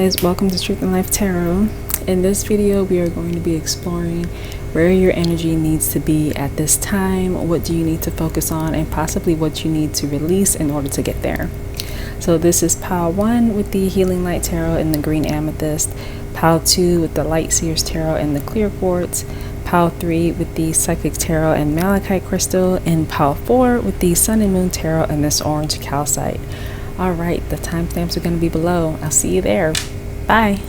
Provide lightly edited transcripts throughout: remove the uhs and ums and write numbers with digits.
guys, welcome to Truth in Life Tarot. In this video we are going to be exploring where your energy needs to be at this time, what do you need to focus on, and possibly what you need to release in order to get there. So this is pile 1 with the Healing Light Tarot and the green amethyst, pile 2 with the Light Seers Tarot and the clear quartz, pile 3 with the Psychic Tarot and Malachite crystal, and pile 4 with the Sun and Moon Tarot and this orange calcite. Alright, the timestamps are going to be below. I'll see you there. Bye.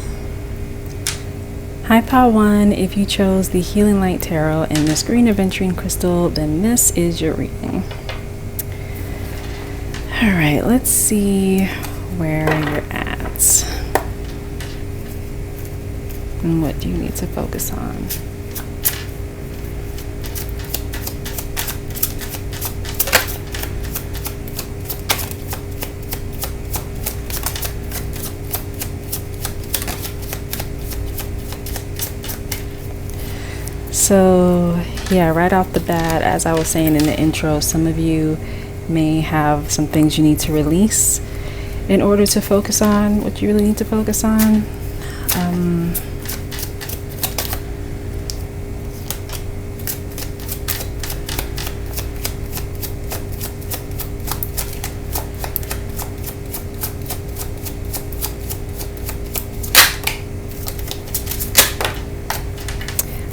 Hi pile 1, if you chose the Healing Light Tarot and this green aventurine crystal, then this is your reading. Alright, let's see where you're at. And what do you need to focus on? So yeah, right off the bat, as I was saying in the intro, some of you may have some things you need to release in order to focus on what you really need to focus on.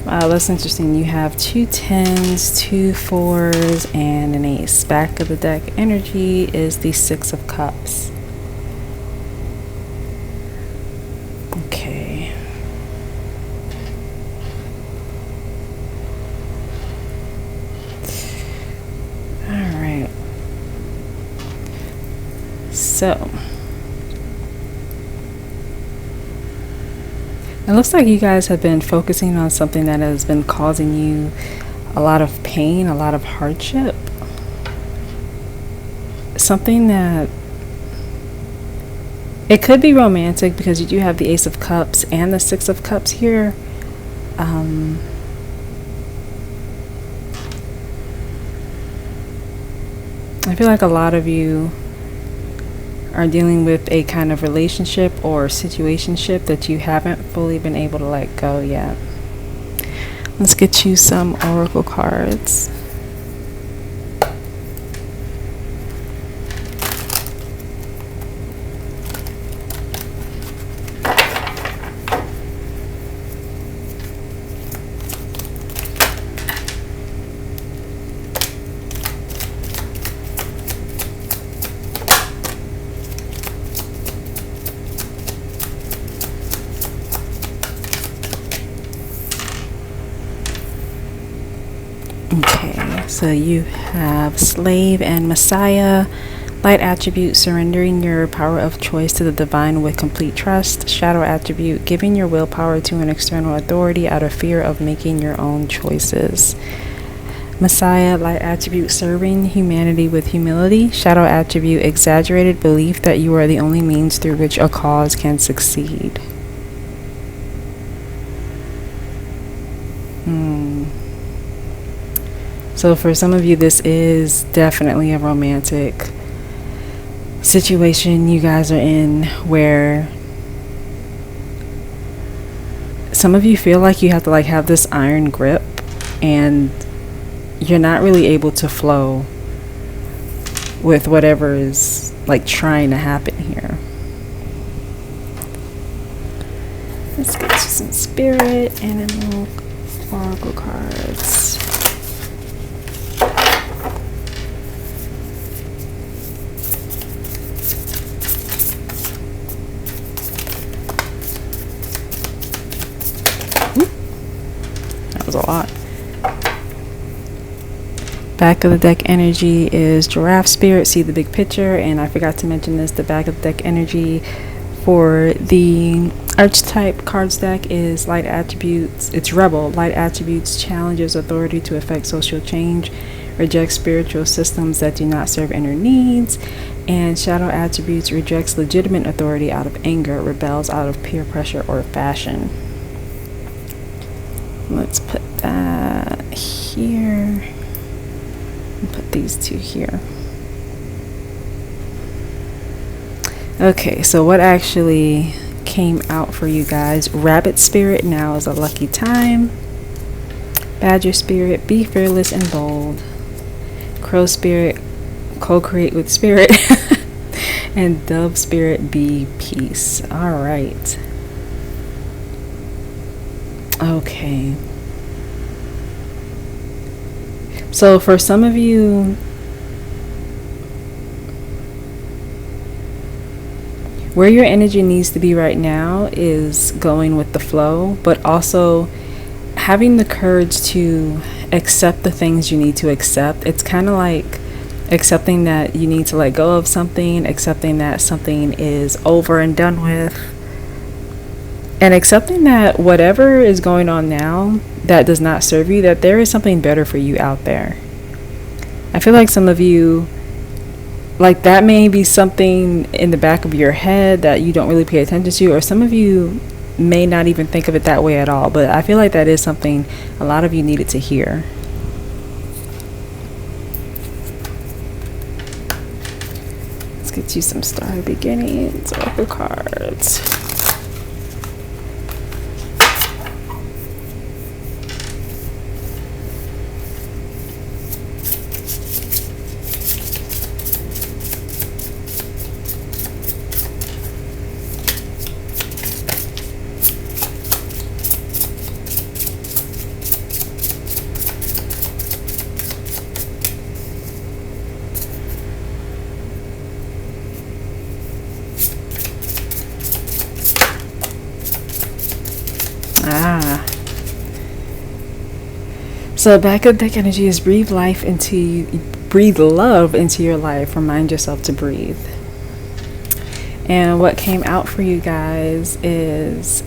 Wow, that's interesting. You have 2 10s, 2 4s, and an ace. Back of the deck energy is the 6 of cups. Okay. Alright. So it looks like you guys have been focusing on something that has been causing you a lot of pain, a lot of hardship. Something that, it could be romantic because you do have the Ace of Cups and the 6 of Cups here. I feel like a lot of you are dealing with a kind of relationship or situationship that you haven't fully been able to let go yet. Let's get you some oracle cards. Okay, so you have Slave and Messiah, Light attribute, surrendering your power of choice to the divine with complete trust. Shadow attribute, giving your willpower to an external authority out of fear of making your own choices. Messiah, light attribute, serving humanity with humility. Shadow attribute, exaggerated belief that you are the only means through which a cause can succeed. So for some of you, this is definitely a romantic situation you guys are in, where some of you feel like you have to have this iron grip and you're not really able to flow with whatever is trying to happen here. Let's get you some spirit and a little oracle cards. That was a lot. Back of the deck energy is Giraffe Spirit, see the big picture. And I forgot to mention this, the back of the deck energy for the Archetype cards deck is Light Attributes. It's Rebel. Light Attributes challenges authority to effect social change, rejects spiritual systems that do not serve inner needs. And Shadow Attributes rejects legitimate authority out of anger, rebels out of peer pressure or fashion. Let's put that here. And put these two here. Okay, so what actually came out for you guys. Rabbit spirit, now is a lucky time. Badger spirit, be fearless and bold. Crow spirit, co-create with spirit. And dove spirit, be peace. All right. Okay. So for some of you, where your energy needs to be right now is going with the flow, but also having the courage to accept the things you need to accept. It's kind of like accepting that you need to let go of something, accepting that something is over and done with, and accepting that whatever is going on now that does not serve you, that there is something better for you out there. I feel like some of you, like, that may be something in the back of your head that you don't really pay attention to, or some of you may not even think of it that way at all, but I feel like that is something a lot of you needed to hear. Let's get you some Starry Beginnings Oracle cards. So back of deck energy is breathe love into your life. Remind yourself to breathe. And what came out for you guys is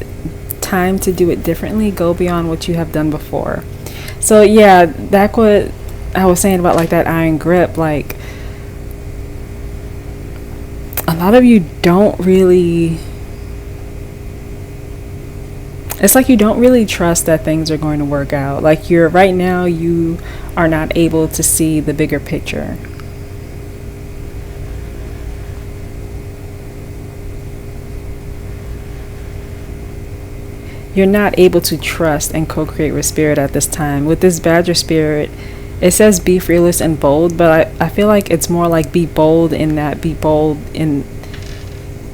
time to do it differently. Go beyond what you have done before. So yeah, that's what I was saying about like that iron grip. Like, a lot of you don't really, it's like you don't really trust that things are going to work out. Like, you're right now, you are not able to see the bigger picture. You're not able to trust and co-create with spirit at this time. With this Badger spirit, it says be fearless and bold, but I feel like it's more like be bold in that, be bold in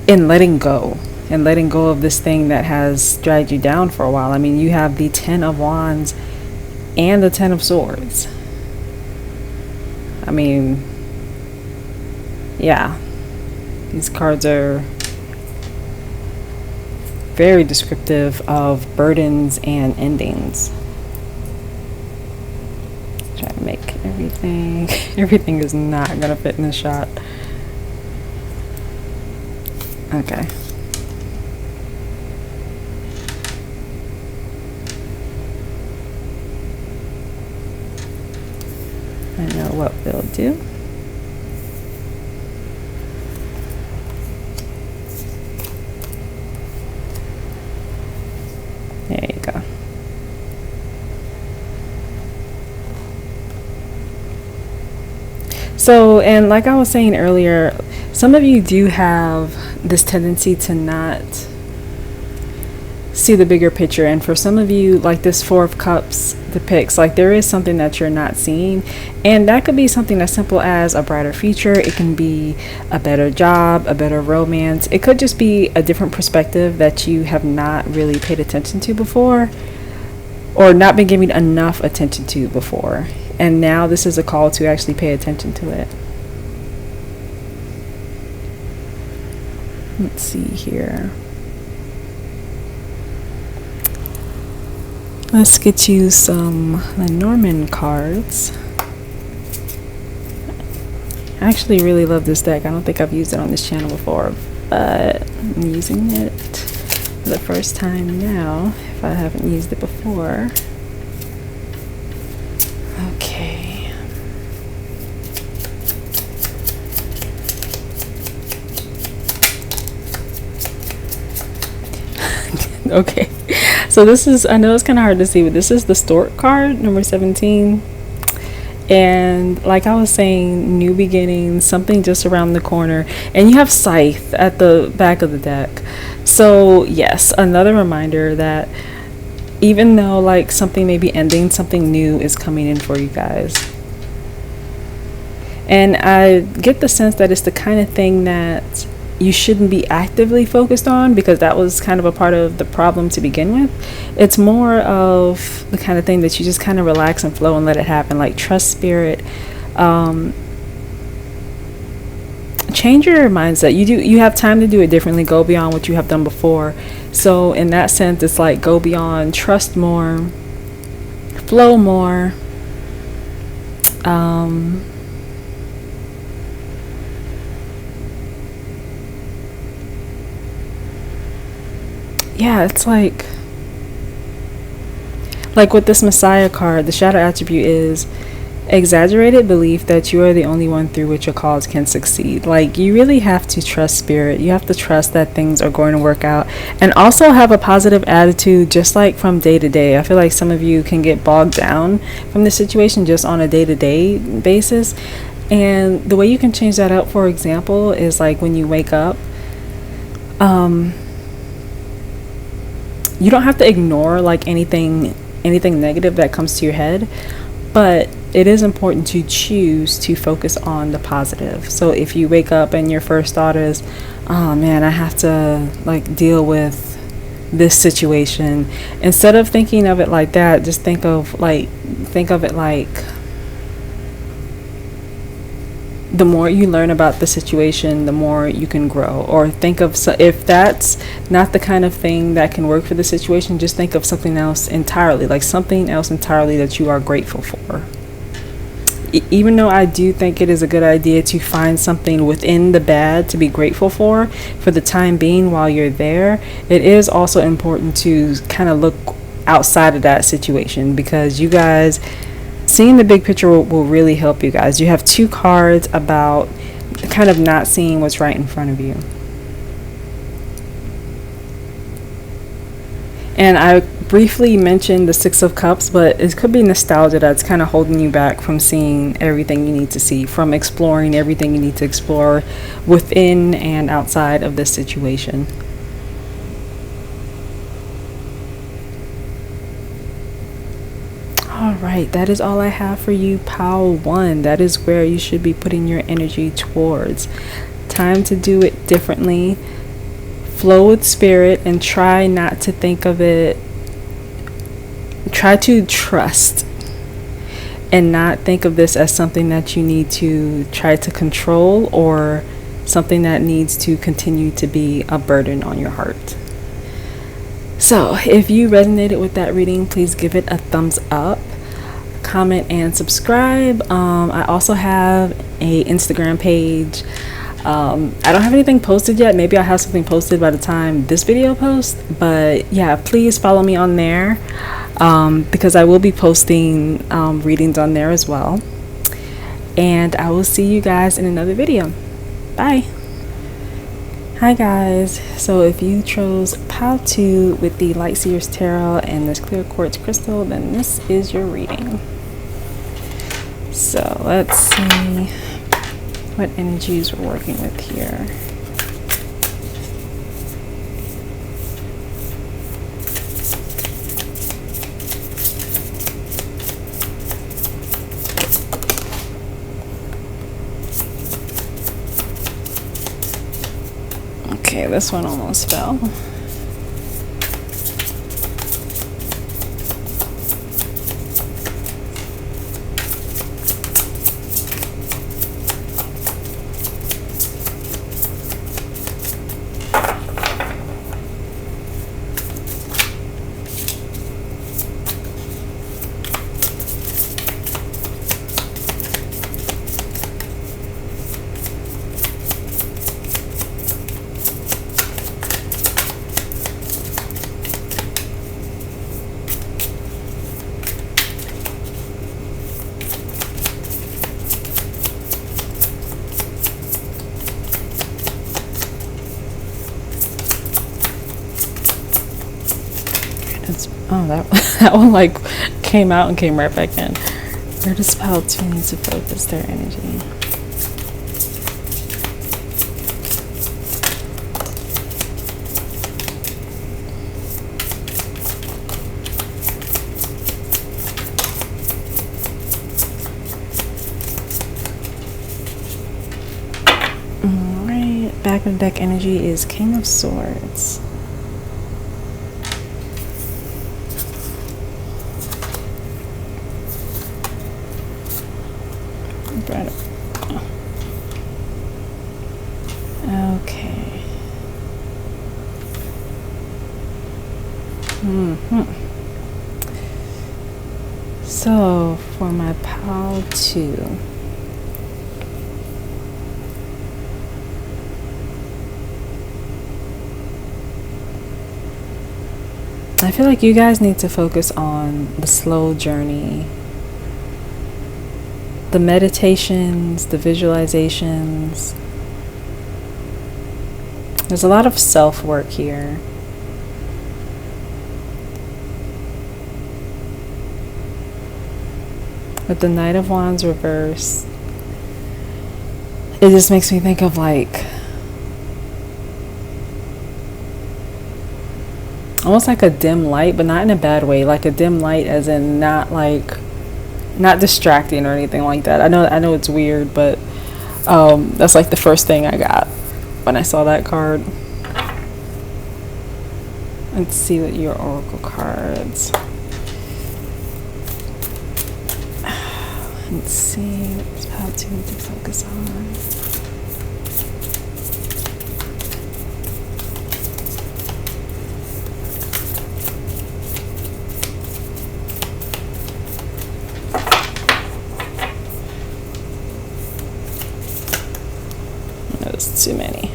letting go. And letting go of this thing that has dragged you down for a while. I mean, you have the 10 of Wands and the 10 of Swords. I mean, yeah. These cards are very descriptive of burdens and endings. Try to make everything... everything is not going to fit in this shot. Okay. I know what we'll do. There you go. So, and like I was saying earlier, some of you do have this tendency to not see the bigger picture, and for some of you, like this Four of Cups depicts, like there is something that you're not seeing, and that could be something as simple as a brighter future. It can be a better job, a better romance. It could just be a different perspective that you have not really paid attention to before, or not been giving enough attention to before, and now this is a call to actually pay attention to it. Let's see here. Let's get you some Lenormand cards. I actually really love this deck. I don't think I've used it on this channel before, but I'm using it for the first time now, if I haven't used it before. Okay. Okay. So this is, I know it's kind of hard to see, but this is the Stork card, number 17. And like I was saying, new beginnings, something just around the corner. And you have Scythe at the back of the deck. So yes, another reminder that even though like something may be ending, something new is coming in for you guys. And I get the sense that it's the kind of thing that you shouldn't be actively focused on, because that was kind of a part of the problem to begin with. It's more of the kind of thing that you just kind of relax and flow and let it happen. Like, trust spirit. Change your mindset. You have time to do it differently. Go beyond what you have done before. So in that sense, it's like, go beyond, trust more, flow more. Yeah, it's like with this Messiah card, the shadow attribute is exaggerated belief that you are the only one through which your cause can succeed. Like, you really have to trust spirit. You have to trust that things are going to work out, and also have a positive attitude, just like from day to day. I feel like some of you can get bogged down from the situation just on a day-to-day basis, and the way you can change that up, for example, is like when you wake up, you don't have to ignore like anything negative that comes to your head, but it is important to choose to focus on the positive. So if you wake up and your first thought is, oh man, I have to like deal with this situation, instead of thinking of it like that, just think of it like, the more you learn about the situation, the more you can grow. Or think of, if that's not the kind of thing that can work for the situation, just think of something else entirely, that you are grateful for. Even though I do think it is a good idea to find something within the bad to be grateful for the time being while you're there, it is also important to kind of look outside of that situation, because you guys, seeing the big picture will really help you guys. You have 2 cards about kind of not seeing what's right in front of you. And I briefly mentioned the 6 of Cups, but it could be nostalgia that's kind of holding you back from seeing everything you need to see, from exploring everything you need to explore within and outside of this situation. Alright, that is all I have for you, Pile 1. That is where you should be putting your energy towards. Time to do it differently. Flow with spirit and try not to think of it. Try to trust and not think of this as something that you need to try to control, or something that needs to continue to be a burden on your heart. So if you resonated with that reading, please give it a thumbs up, comment, and subscribe. I also have a Instagram page. I don't have anything posted yet. Maybe I'll have something posted by the time this video posts, but yeah, please follow me on there, because I will be posting readings on there as well. And I will see you guys in another video. Bye. Hi guys, so if you chose Pile 2 with the Light Seers Tarot and this clear quartz crystal, then this is your reading. So let's see what energies we're working with here. Okay, this one almost fell. Oh, that one like came out and came right back in. Where does Pile 2 need to focus their energy? back of the deck energy is King of Swords. Okay. So for my pile 2, I feel like you guys need to focus on the slow journey, the meditations, the visualizations. There's a lot of self-work here. With the Knight of Wands reversed, it just makes me think of like almost like a dim light, but not in a bad way. Like a dim light as in not distracting or anything like that. I know it's weird, but that's like the first thing I got when I saw that card. Let's see what your oracle cards. Let's see what pile 2 need to focus on. That's too many.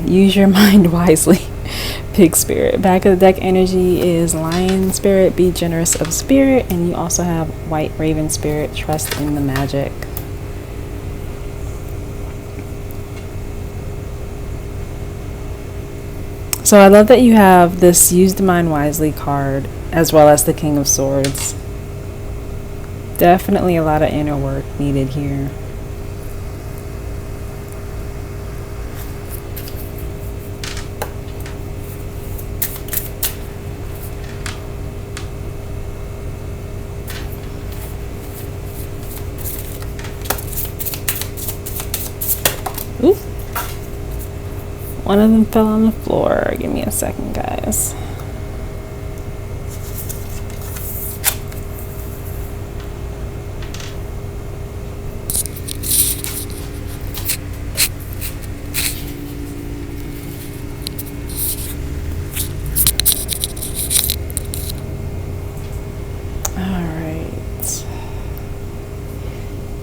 Use your mind wisely. Pig spirit. Back of the deck energy is lion spirit. Be generous of spirit. And you also have white raven spirit. Trust in the magic. So I love that you have this use the mind wisely card as well as the King of Swords. Definitely a lot of inner work needed here. Ooh. One of them fell on the floor. Give me a second, guys.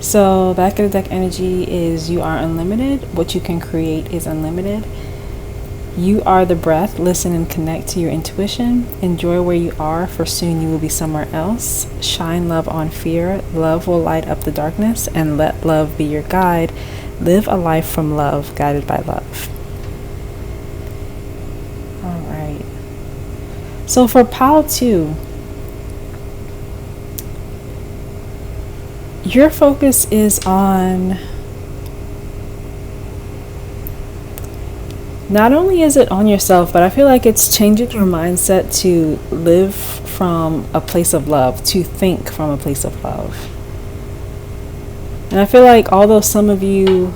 So back of the deck energy is you are unlimited. What you can create is unlimited. You are the breath. Listen and connect to your intuition. Enjoy where you are, for soon you will be somewhere else. Shine love on fear. Love will light up the darkness, and let love be your guide. Live a life from love, guided by love. All right. So for pile 2, your focus is on, not only is it on yourself, but I feel like it's changing your mindset to live from a place of love, to think from a place of love. And I feel like although some of you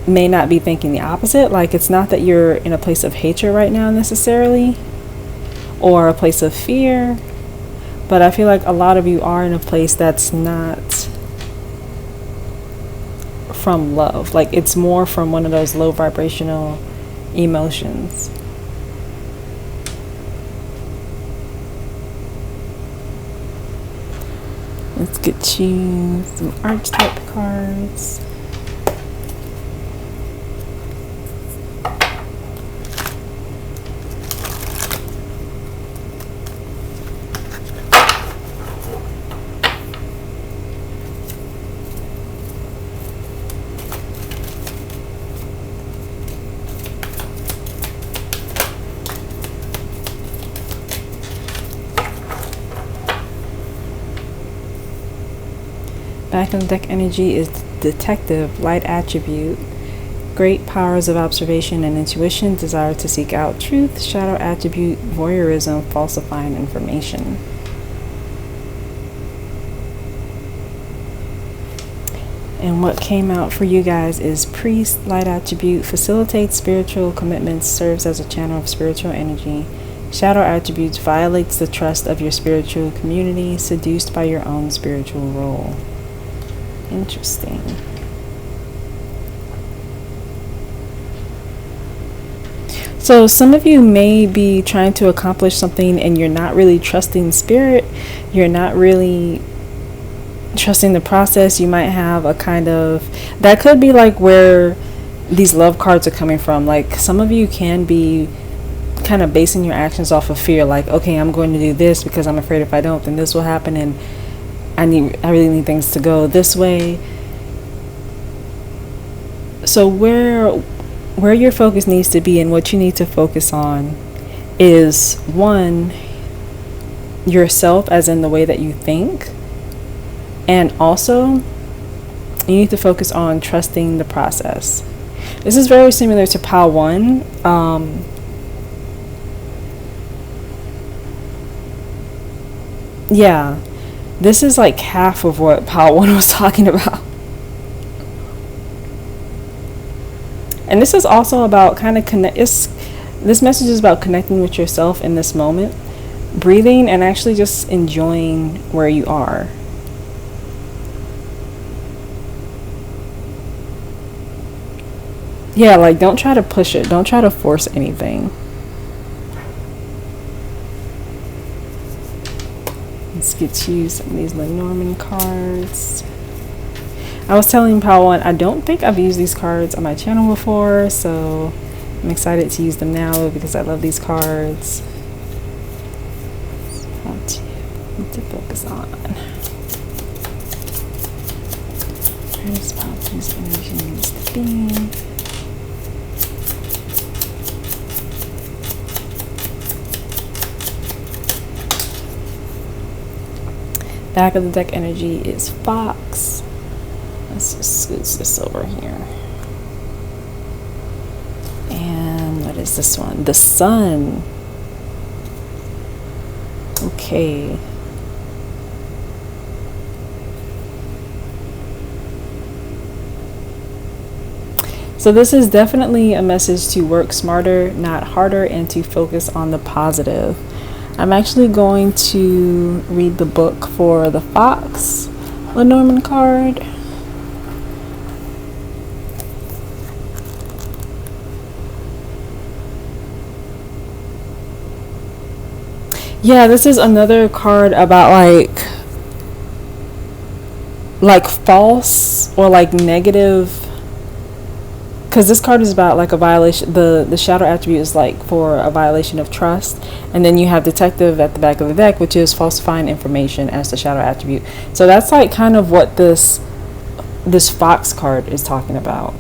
may not be thinking the opposite, like it's not that you're in a place of hatred right now necessarily, or a place of fear, but I feel like a lot of you are in a place that's not from love. Like it's more from one of those low vibrational emotions. Let's get you some Archetype cards. Back in the deck energy is detective, light attribute. Great powers of observation and intuition, desire to seek out truth. Shadow attribute, voyeurism, falsifying information. And what came out for you guys is priest, light attribute, facilitates spiritual commitments, serves as a channel of spiritual energy. Shadow attributes, violates the trust of your spiritual community, seduced by your own spiritual role. Interesting. So some of you may be trying to accomplish something and you're not really trusting spirit. You're not really trusting the process. You might have a kind of, that could be like where these love cards are coming from. Like some of you can be kind of basing your actions off of fear, like, okay, I'm going to do this because I'm afraid if I don't, then this will happen, and I really need things to go this way. So where your focus needs to be and what you need to focus on is, one, yourself, as in the way that you think. And also, you need to focus on trusting the process. This is very similar to Pile 1. Yeah, this is like half of what Pile 1 was talking about. And this is also about kind of this message is about connecting with yourself in this moment, breathing, and actually just enjoying where you are. Yeah, like don't try to push it. Don't try to force anything. Let's get to use some of these Lenormand cards. I was telling Pile 1, I don't think I've used these cards on my channel before, so I'm excited to use them now because I love these cards. What to focus on. Where does Pile 2's energy needs to be? Back of the deck energy is Fox. Let's just scooch this over here. And what is this one? The Sun. Okay. So this is definitely a message to work smarter, not harder, and to focus on the positive. I'm actually going to read the book for the Fox Lenormand card. Yeah, this is another card about like false or like negative, because this card is about like a violation. The shadow attribute is like for a violation of trust, and then you have detective at the back of the deck, which is falsifying information as the shadow attribute. So that's like kind of what this Fox card is talking about.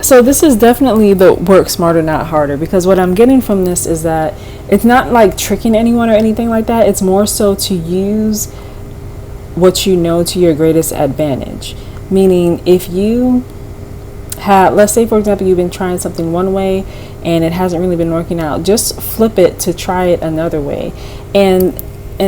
So this is definitely the work smarter, not harder, because what I'm getting from this is that it's not like tricking anyone or anything like that. It's more so to use what you know to your greatest advantage. Meaning if you have, let's say for example, you've been trying something one way and it hasn't really been working out, just flip it to try it another way. And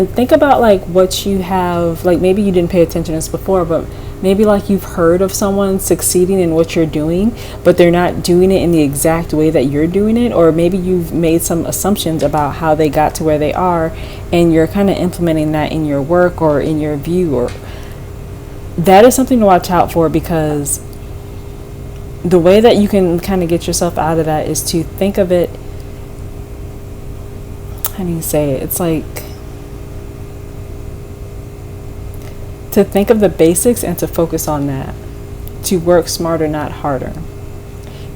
think about like what you have, like maybe you didn't pay attention to this before, but maybe like you've heard of someone succeeding in what you're doing, but they're not doing it in the exact way that you're doing it. Or maybe you've made some assumptions about how they got to where they are, and you're kind of implementing that in your work or in your view. Or that is something to watch out for, because the way that you can kind of get yourself out of that is to think of it, how do you say it? It's like to think of the basics and to focus on that, to work smarter, not harder.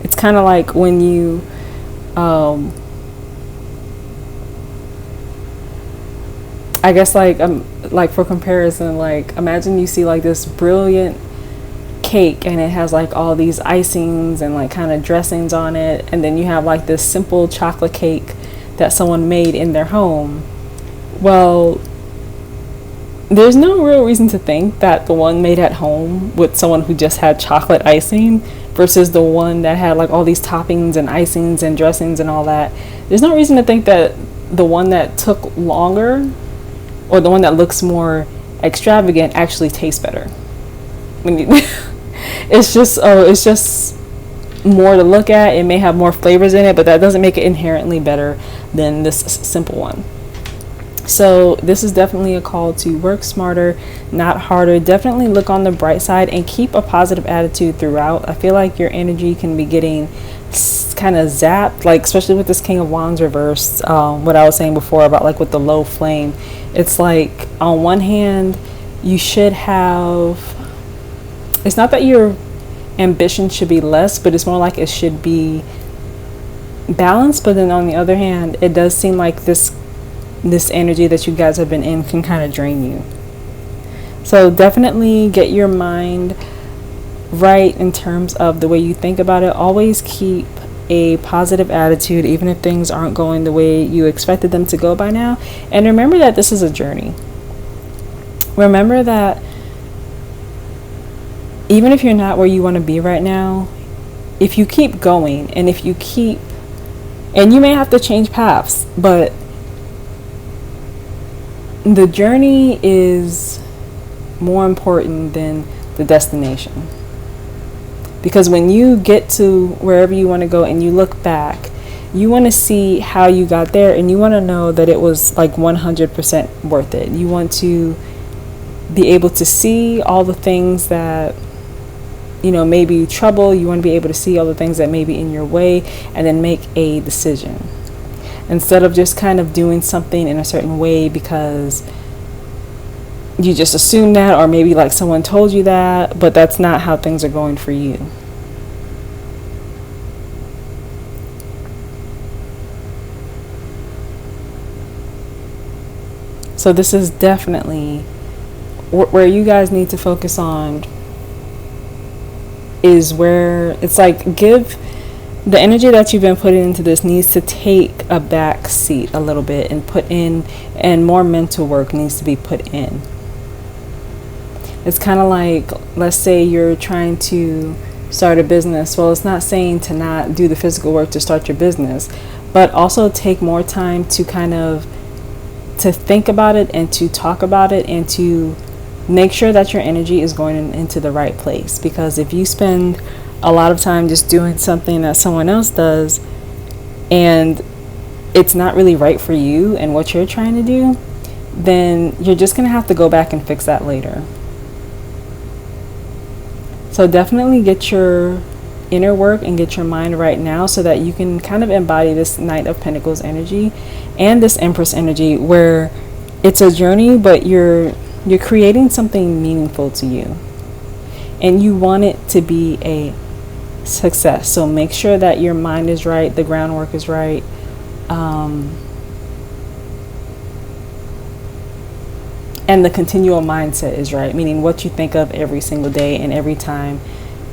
It's kind of like when you I guess like for comparison, like imagine you see like this brilliant cake and it has like all these icings and like kind of dressings on it, and then you have like this simple chocolate cake that someone made in their home. Well, there's no real reason to think that the one made at home with someone who just had chocolate icing versus the one that had like all these toppings and icings and dressings and all that, there's no reason to think that the one that took longer or the one that looks more extravagant actually tastes better. When you it's just more to look at. It may have more flavors in it, but that doesn't make it inherently better than this simple one. So this is definitely a call to work smarter, not harder. Definitely look on the bright side and keep a positive attitude throughout. I feel like your energy can be getting kind of zapped, like especially with this King of Wands reversed. What I was saying before about like with the low flame, it's like on one hand you should have, it's not that your ambition should be less, but it's more like it should be balanced. But then on the other hand, it does seem like this energy that you guys have been in can kind of drain you. So definitely get your mind right in terms of the way you think about it. Always keep a positive attitude even if things aren't going the way you expected them to go by now. And remember that this is a journey. Remember that even if you're not where you want to be right now, if you keep going and and you may have to change paths, but the journey is more important than the destination. Because when you get to wherever you want to go and you look back, you want to see how you got there, and you want to know that it was like 100% worth it. You want to be able to see all the things that, you know, maybe trouble. You want to be able to see all the things that may be in your way and then make a decision. Instead of just kind of doing something in a certain way because you just assume that, or maybe like someone told you that, but that's not how things are going for you. So this is definitely where you guys need to focus on, is where it's like the energy that you've been putting into this needs to take a back seat a little bit and more mental work needs to be put in. It's kind of like, let's say you're trying to start a business. Well, it's not saying to not do the physical work to start your business, but also take more time to to think about it and to talk about it and to make sure that your energy is going into the right place. Because if you spend a lot of time just doing something that someone else does and it's not really right for you and what you're trying to do, then you're just going to have to go back and fix that later. So definitely get your inner work and get your mind right now so that you can kind of embody this Knight of Pentacles energy and this Empress energy, where it's a journey, but you're creating something meaningful to you and you want it to be a success. So make sure that your mind is right, the groundwork is right, and the continual mindset is right, meaning what you think of every single day and every time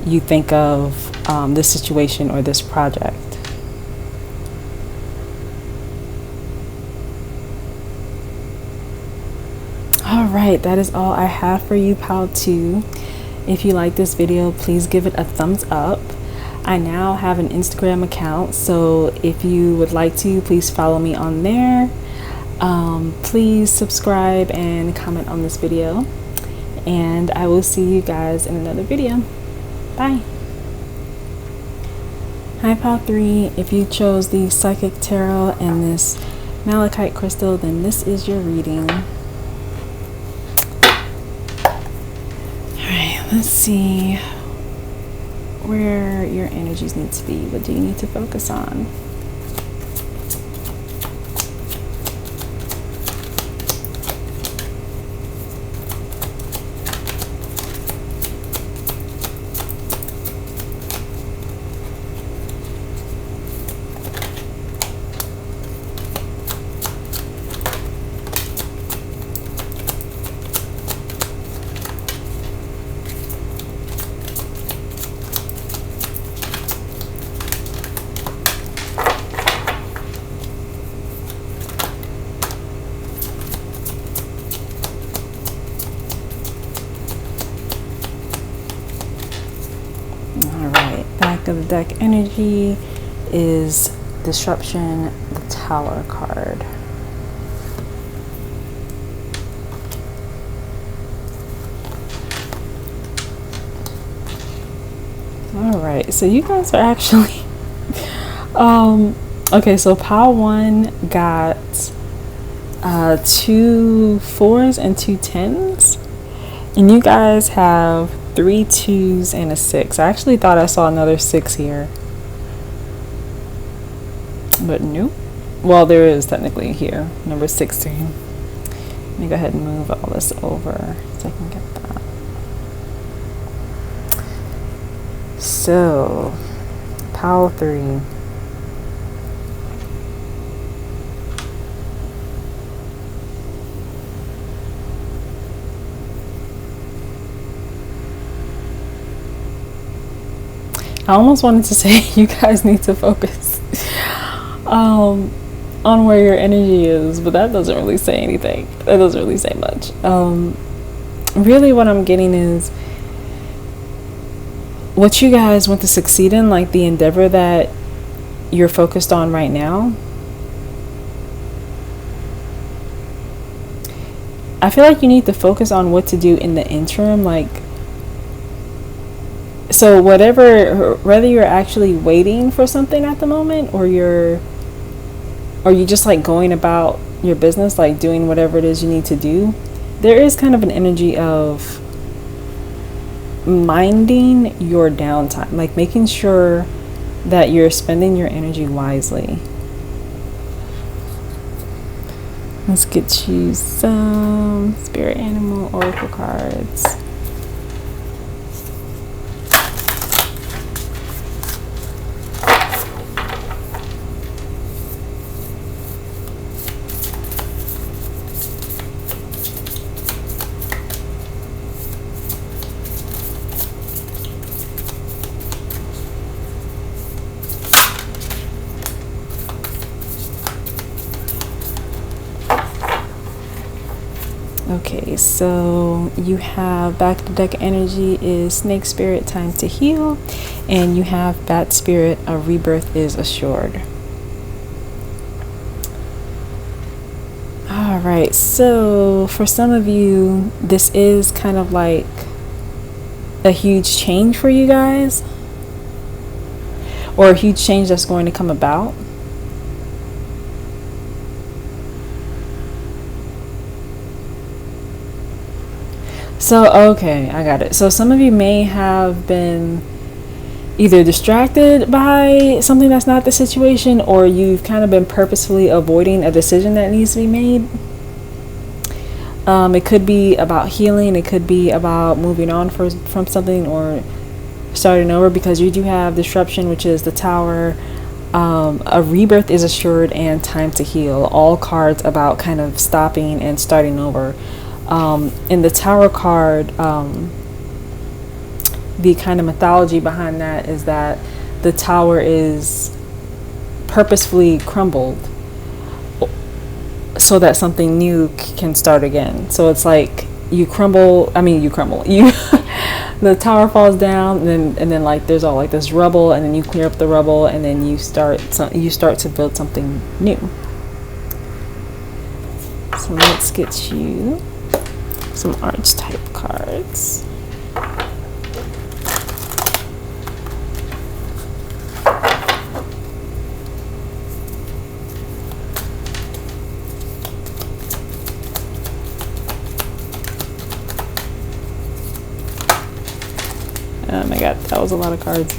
you think of this situation or this project. All right, that is all I have for you, Pile 2. If you like this video, please give it a thumbs up. I now have an Instagram account, so if you would like to, please follow me on there. Please subscribe and comment on this video, and I will see you guys in another video. Bye. Hi, Pile 3. If you chose the Psychic Tarot and this Malachite crystal, then this is your reading. Let's see where your energies need to be. What do you need to focus on? of the deck energy is Disruption, the Tower card. Alright, so you guys are actually okay, so pile 1 got 2 4s and 2 10s, and you guys have 3 2s and a 6. I actually thought I saw another 6 here, but nope. Well, there is technically here, number 16. Let me go ahead and move all this over so I can get that. So, pile 3. I almost wanted to say you guys need to focus on where your energy is, but that doesn't really say anything. That doesn't really say much. Really what I'm getting is what you guys want to succeed in, like the endeavor that you're focused on right now. I feel like you need to focus on what to do in the interim, like, so whether you're actually waiting for something at the moment, or you just like going about your business, like doing whatever it is you need to do, there is kind of an energy of minding your downtime, like making sure that you're spending your energy wisely. Let's get you some spirit animal oracle cards. Okay, so you have back to deck energy is Snake Spirit, time to heal, and you have Bat Spirit, a rebirth is assured. All right, so for some of you, this is kind of like a huge change for you guys, or a huge change that's going to come about. So, okay, I got it. So some of you may have been either distracted by something that's not the situation, or you've kind of been purposefully avoiding a decision that needs to be made. It could be about healing. It could be about moving on from something, or starting over, because you do have disruption, which is the Tower. A rebirth is assured, and time to heal. All cards about kind of stopping and starting over. In the Tower card, the kind of mythology behind that is that the Tower is purposefully crumbled so that something new can start again. So it's like you crumble, the Tower falls down, and then like there's all like this rubble, and then you clear up the rubble, and then you start to build something new. So let's get you some Archetype cards. Oh my god, that was a lot of cards.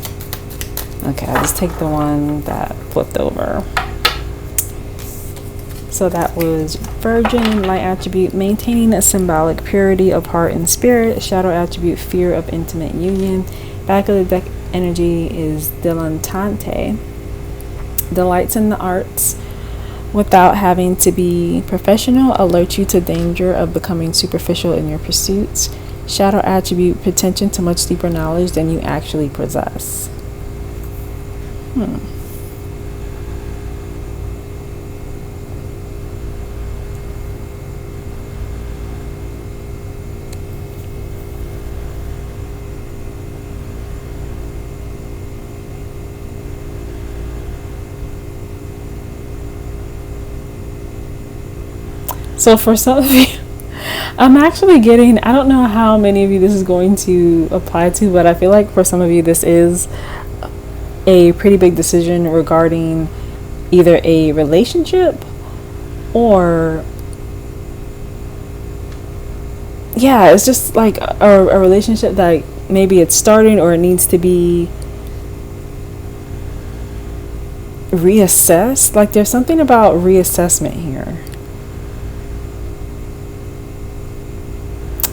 Okay, I'll just take the one that flipped over. So that was Virgin, light attribute, maintaining a symbolic purity of heart and spirit. Shadow attribute, fear of intimate union. Back of the deck energy is Dilettante, delights in the arts without having to be professional, alert you to danger of becoming superficial in your pursuits. Shadow attribute, pretension to much deeper knowledge than you actually possess. So for some of you, I'm actually getting, I don't know how many of you this is going to apply to, but I feel like for some of you this is a pretty big decision regarding either a relationship or, yeah, it's just like a relationship that maybe it's starting or it needs to be reassessed. Like there's something about reassessment here.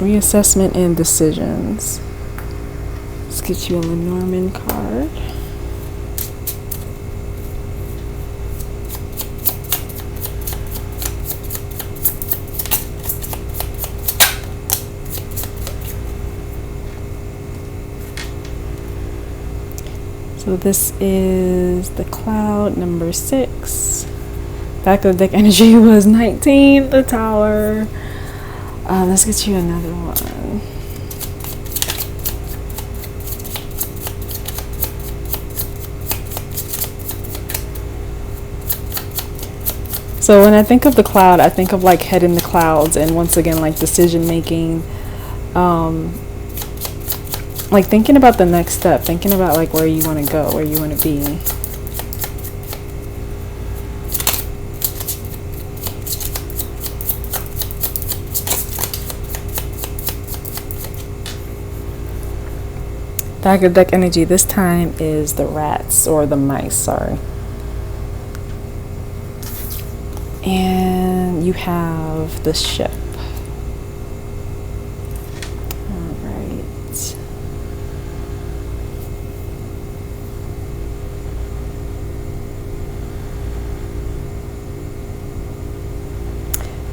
Reassessment and decisions. Let's get you a Lenormand card. So this is the cloud, number 6. Back of the deck energy was 19, the tower. Let's get you another one. So when I think of the cloud, I think of like head in the clouds, and once again like decision making, like thinking about the next step, thinking about like where you want to go, where you want to be. Back of deck energy this time is the rats, or the mice, sorry. And you have the ship. All right.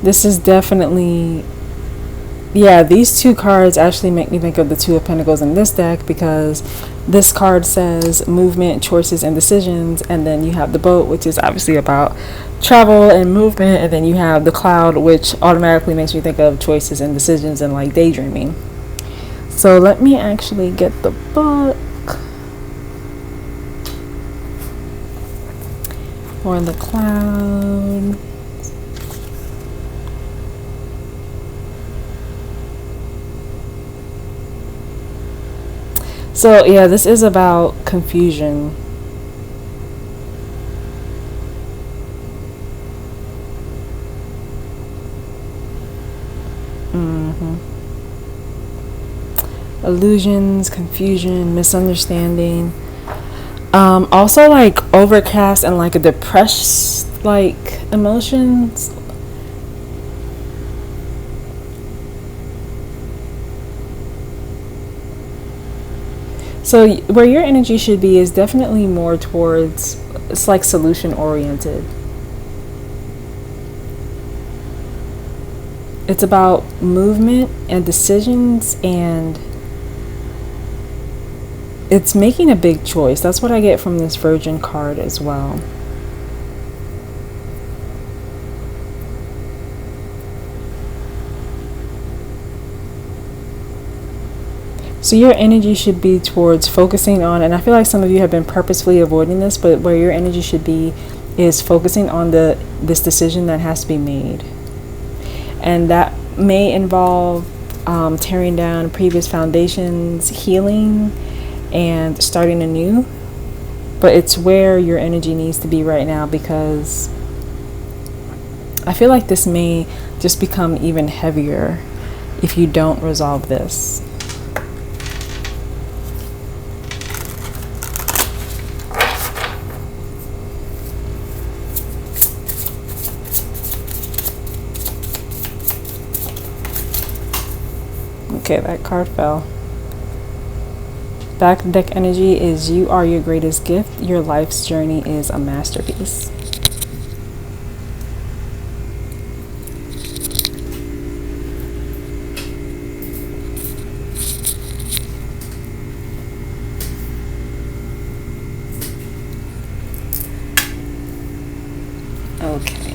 This is definitely, yeah, these two cards actually make me think of the Two of Pentacles in this deck, because this card says movement, choices, and decisions, and then you have the boat, which is obviously about travel and movement, and then you have the cloud, which automatically makes me think of choices and decisions and like daydreaming. So let me actually get the book for the cloud. So yeah, this is about confusion. Illusions, confusion, misunderstanding. Also like overcast and like a depressed like emotions. So where your energy should be is definitely more towards, it's like solution oriented. It's about movement and decisions, and it's making a big choice. That's what I get from this Virgin card as well. So your energy should be towards focusing on, and I feel like some of you have been purposefully avoiding this, but where your energy should be is focusing on this decision that has to be made. And that may involve tearing down previous foundations, healing, and starting anew. But it's where your energy needs to be right now, because I feel like this may just become even heavier if you don't resolve this. Okay, that card fell. Back deck energy is you are your greatest gift. Your life's journey is a masterpiece. Okay.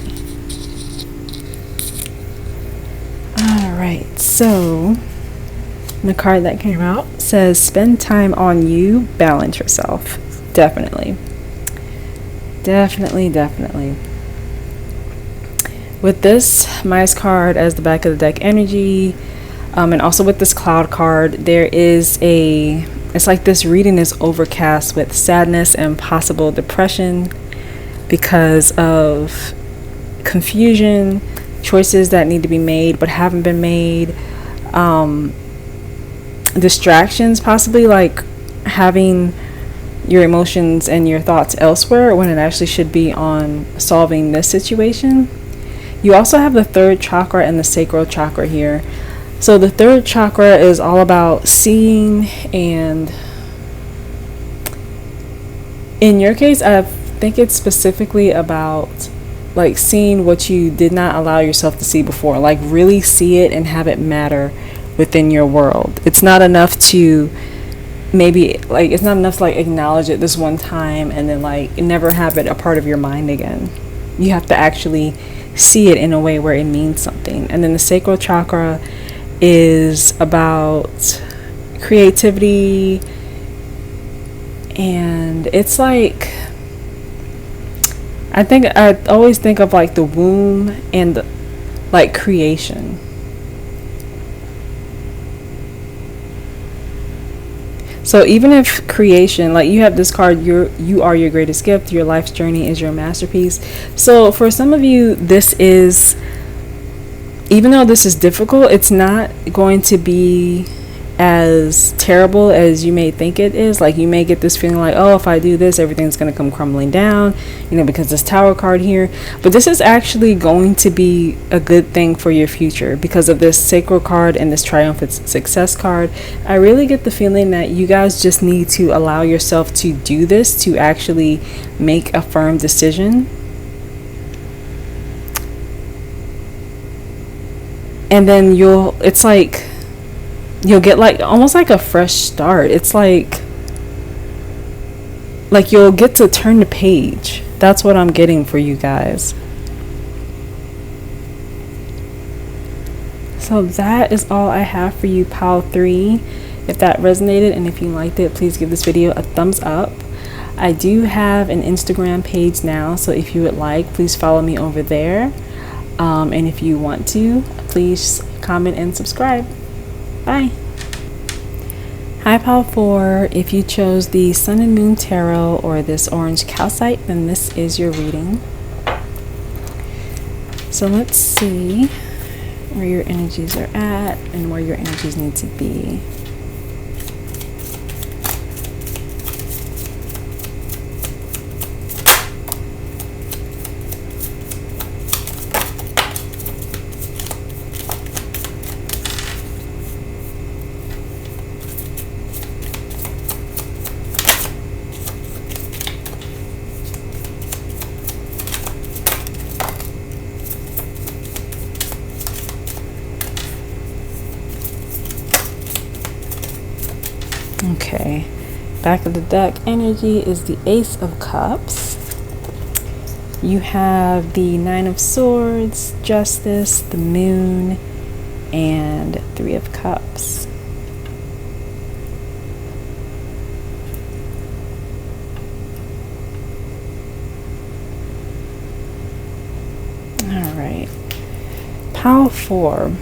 All right, so the card that came out says spend time on you, balance yourself. Definitely. With this Mice card as the back of the deck energy, and also with this Cloud card, there is it's like this reading is overcast with sadness and possible depression because of confusion, choices that need to be made but haven't been made, distractions, possibly like having your emotions and your thoughts elsewhere when it actually should be on solving this situation. You also have the third chakra and the sacral chakra here. So the third chakra is all about seeing, and in your case, I think it's specifically about like seeing what you did not allow yourself to see before, like really see it and have it matter within your world. It's not enough to it's not enough to like acknowledge it this one time and then like never have it a part of your mind again. You have to actually see it in a way where it means something. And then the sacral chakra is about creativity, and it's like, I always think of like the womb and like creation. So even if creation, like you have this card, you are your greatest gift, your life's journey is your masterpiece. So for some of you, this is, even though this is difficult, it's not going to be as terrible as you may think it is. Like you may get this feeling like, oh, if I do this, everything's going to come crumbling down, because this Tower card here. But this is actually going to be a good thing for your future because of this Sacral card and this Triumphant Success card. I really get the feeling that you guys just need to allow yourself to do this, to actually make a firm decision. And then you'll get like almost like a fresh start. It's like you'll get to turn the page. That's what I'm getting for you guys. So that is all I have for you, Pile 3. If that resonated and if you liked it, please give this video a thumbs up. I do have an Instagram page now, so if you would like, please follow me over there. And if you want to, please comment and subscribe. Bye. Hi, Pile 4. If you chose the Sun and Moon Tarot or this orange calcite, then this is your reading. So let's see where your energies are at and where your energies need to be. Okay, back of the deck energy is the Ace of Cups. You have the Nine of Swords, Justice, the Moon, and Three of Cups. All right, Pile 4.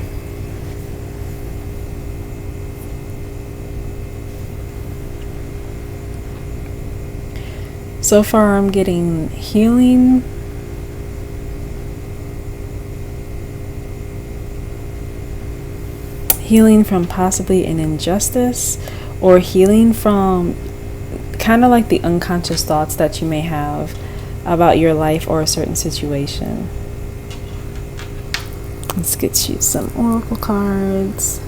So far, I'm getting healing. Healing from possibly an injustice, or healing from kind of like the unconscious thoughts that you may have about your life or a certain situation. Let's get you some oracle cards.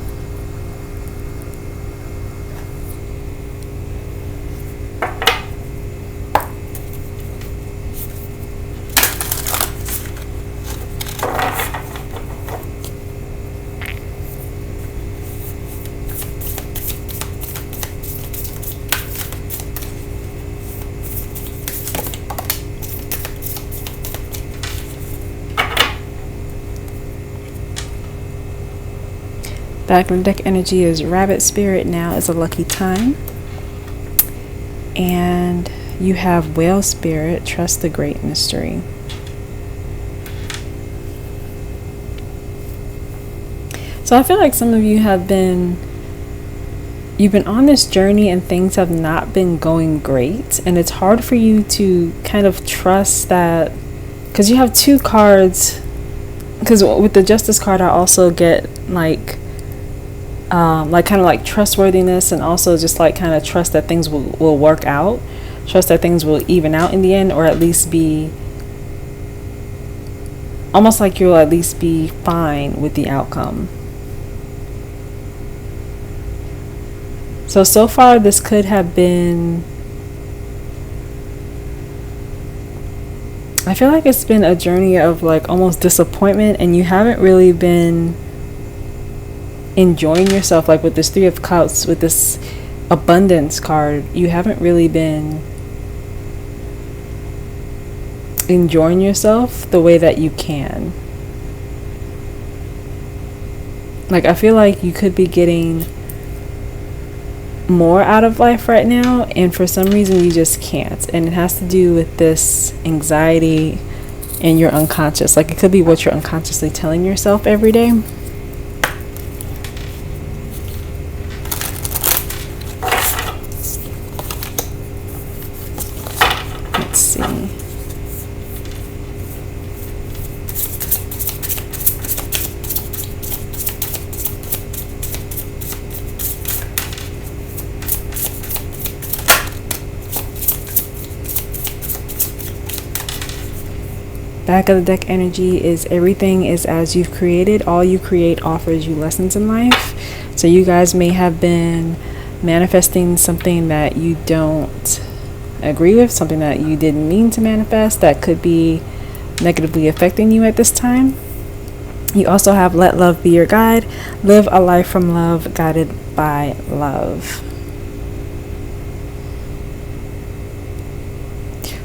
Back on deck energy is Rabbit Spirit. Now is a lucky time. And you have Whale Spirit. Trust the great mystery. So I feel like some of you you've been on this journey and things have not been going great, and it's hard for you to kind of trust that, because you have two cards. Because with the Justice card, I also get like kind of like trustworthiness, and also just like kind of trust that things will work out, trust that things will even out in the end, or at least be almost like you'll at least be fine with the outcome. So far this could have been, I feel like it's been a journey of like almost disappointment, and you haven't really been enjoying yourself. Like with this Three of Cups, with this Abundance card, you haven't really been enjoying yourself the way that you can. Like I feel like you could be getting more out of life right now, and for some reason you just can't, and it has to do with this anxiety and your unconscious. Like it could be what you're unconsciously telling yourself every day. Let's see. Back of the deck energy is everything is as you've created. All you create offers you lessons in life. So you guys may have been manifesting something that you don't agree with, something that you didn't mean to manifest, that could be negatively affecting you at this time. You also have let love be your guide. Live a life from love, guided by love.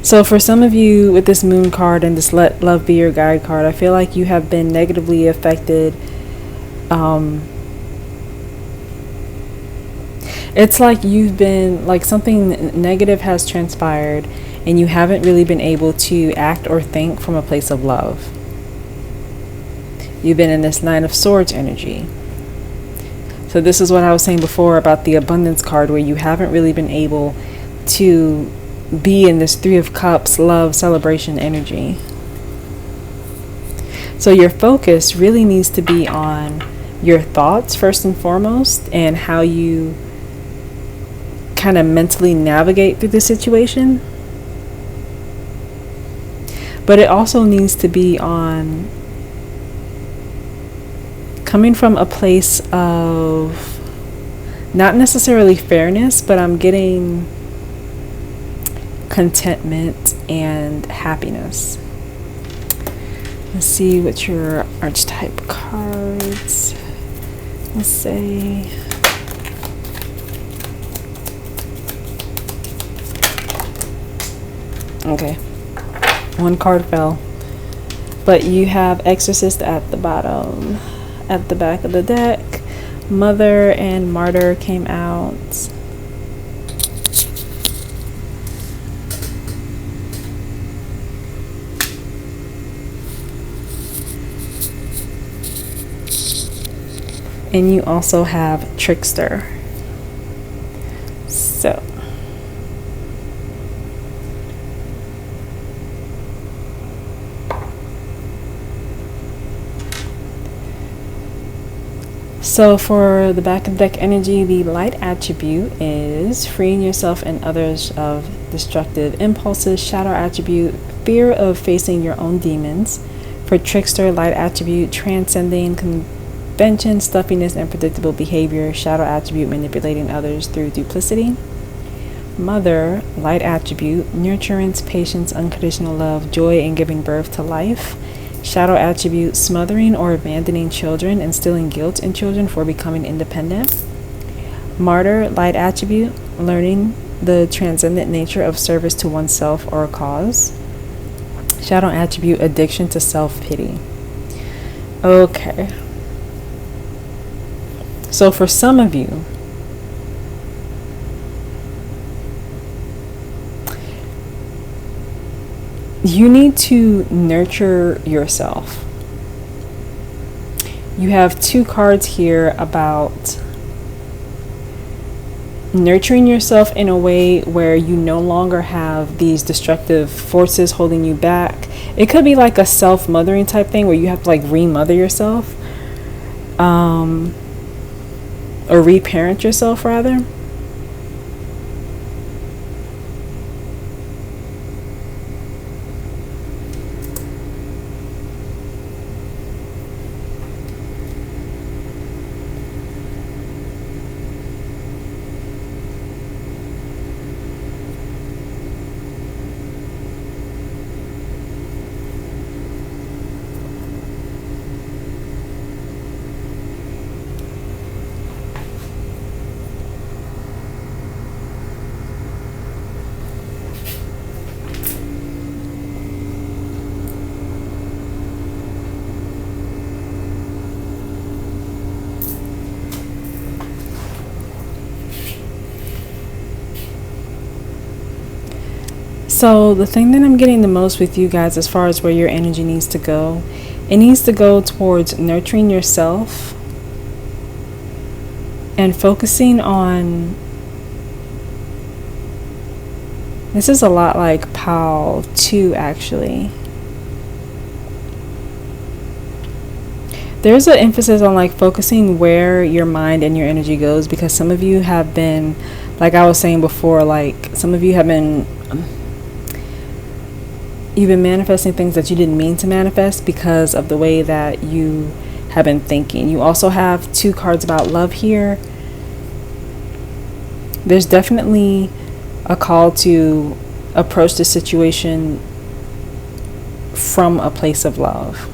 So for some of you with this Moon card and this Let Love Be Your Guide card, I feel like you have been negatively affected. It's like you've been, like something negative has transpired and you haven't really been able to act or think from a place of love. You've been in this Nine of Swords energy. So this is what I was saying before about the Abundance card, where you haven't really been able to be in this Three of Cups, love, celebration energy. So your focus really needs to be on your thoughts first and foremost, and how you kind of mentally navigate through the situation. But it also needs to be on coming from a place of not necessarily fairness, but I'm getting contentment and happiness. Let's see what your archetype cards, let's say. Okay, one card fell, but you have Exorcist at the bottom. At the back of the deck, Mother and Martyr came out. And you also have Trickster. So for the back of the deck energy, the light attribute is freeing yourself and others of destructive impulses. Shadow attribute, fear of facing your own demons. For Trickster, light attribute, transcending convention, stuffiness, and predictable behavior. Shadow attribute, manipulating others through duplicity. Mother, light attribute, nurturance, patience, unconditional love, joy in giving birth to life. Shadow attribute, smothering or abandoning children, instilling guilt in children for becoming independent. Martyr, light attribute, learning the transcendent nature of service to oneself or a cause. Shadow attribute, addiction to self-pity. Okay. So for some of you, you need to nurture yourself. You have two cards here about nurturing yourself in a way where you no longer have these destructive forces holding you back. It could be like a self-mothering type thing where you have to like re-mother yourself, or reparent yourself rather. So the thing that I'm getting the most with you guys as far as where your energy needs to go, it needs to go towards nurturing yourself and focusing on, this is a lot like Pal 2 actually. There's an emphasis on like focusing where your mind and your energy goes, because some of you have been, like I was saying before, like some of you have been you've been manifesting things that you didn't mean to manifest because of the way that you have been thinking. You also have two cards about love here. There's definitely a call to approach the situation from a place of love.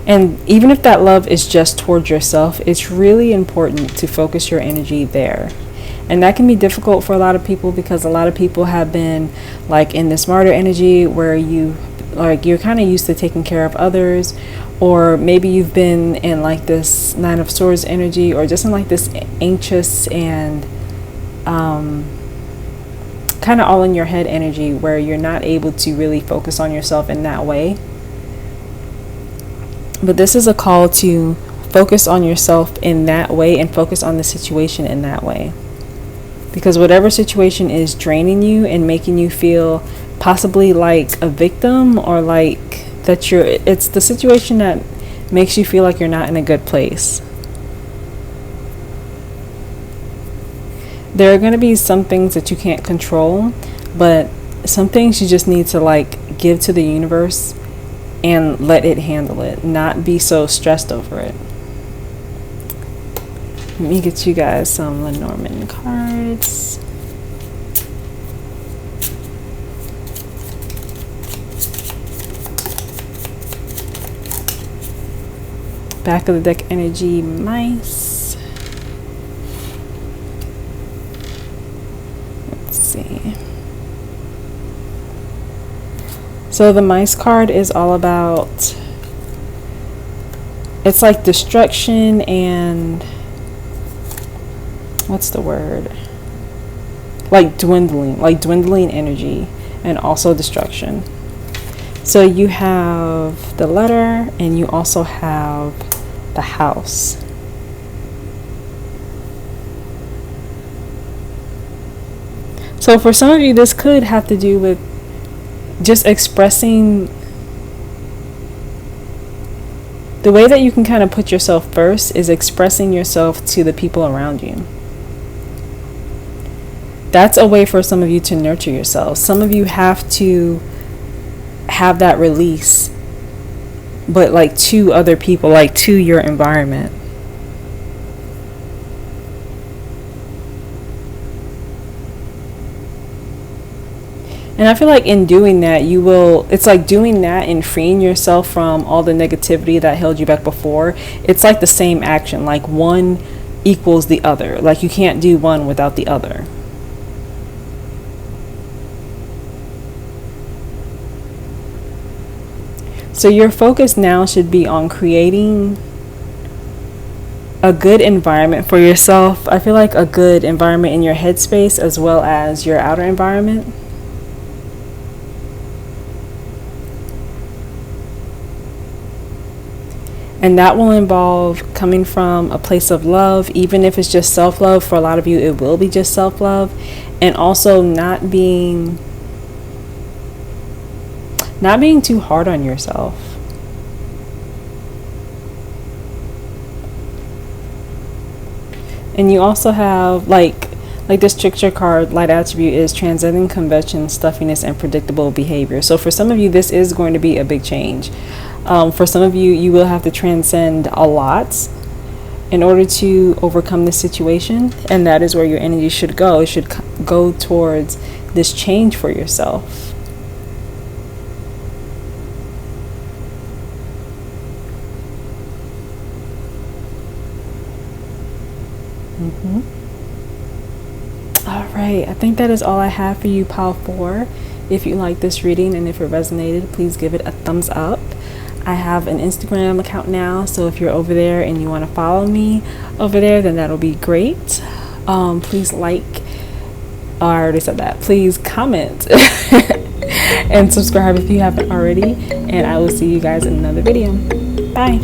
And even if that love is just towards yourself, it's really important to focus your energy there. And that can be difficult for a lot of people because a lot of people have been like in this martyr energy where you're kind of used to taking care of others, or maybe you've been in like this Nine of Swords energy, or just in like this anxious and kind of all in your head energy where you're not able to really focus on yourself in that way. But this is a call to focus on yourself in that way and focus on the situation in that way. Because whatever situation is draining you and making you feel possibly like a victim, or like that it's the situation that makes you feel like you're not in a good place. There are going to be some things that you can't control, but some things you just need to like give to the universe and let it handle it, not be so stressed over it. Let me get you guys some Lenormand cards. Back of the deck energy, mice. Let's see. So the mice card is all about, it's like destruction and, what's the word? Like dwindling energy and also destruction. So you have the letter and you also have the house. So for some of you, this could have to do with just expressing the way that you can kind of put yourself first is expressing yourself to the people around you. That's a way for some of you to nurture yourself. Some of you have to have that release, but like to other people, like to your environment. And I feel like in doing that, it's like doing that and freeing yourself from all the negativity that held you back before. It's like the same action, like one equals the other. Like you can't do one without the other. So your focus now should be on creating a good environment for yourself. I feel like a good environment in your headspace as well as your outer environment. And that will involve coming from a place of love, even if it's just self-love. For a lot of you, it will be just self-love. And also not being too hard on yourself. And you also have like this trickster card, light attribute, is transcending convention, stuffiness, and predictable behavior. So for some of you, this is going to be a big change. For some of you, you will have to transcend a lot in order to overcome this situation. And that is where your energy should go. It should go towards this change for yourself. All right, I think that is all I have for you, Pile 4. If you like this reading and if it resonated, please give it a thumbs up. I have an Instagram account now, so if you're over there and you want to follow me over there, then that'll be great. Please I already said that. Please comment and subscribe if you haven't already, and I will see you guys in another video. Bye.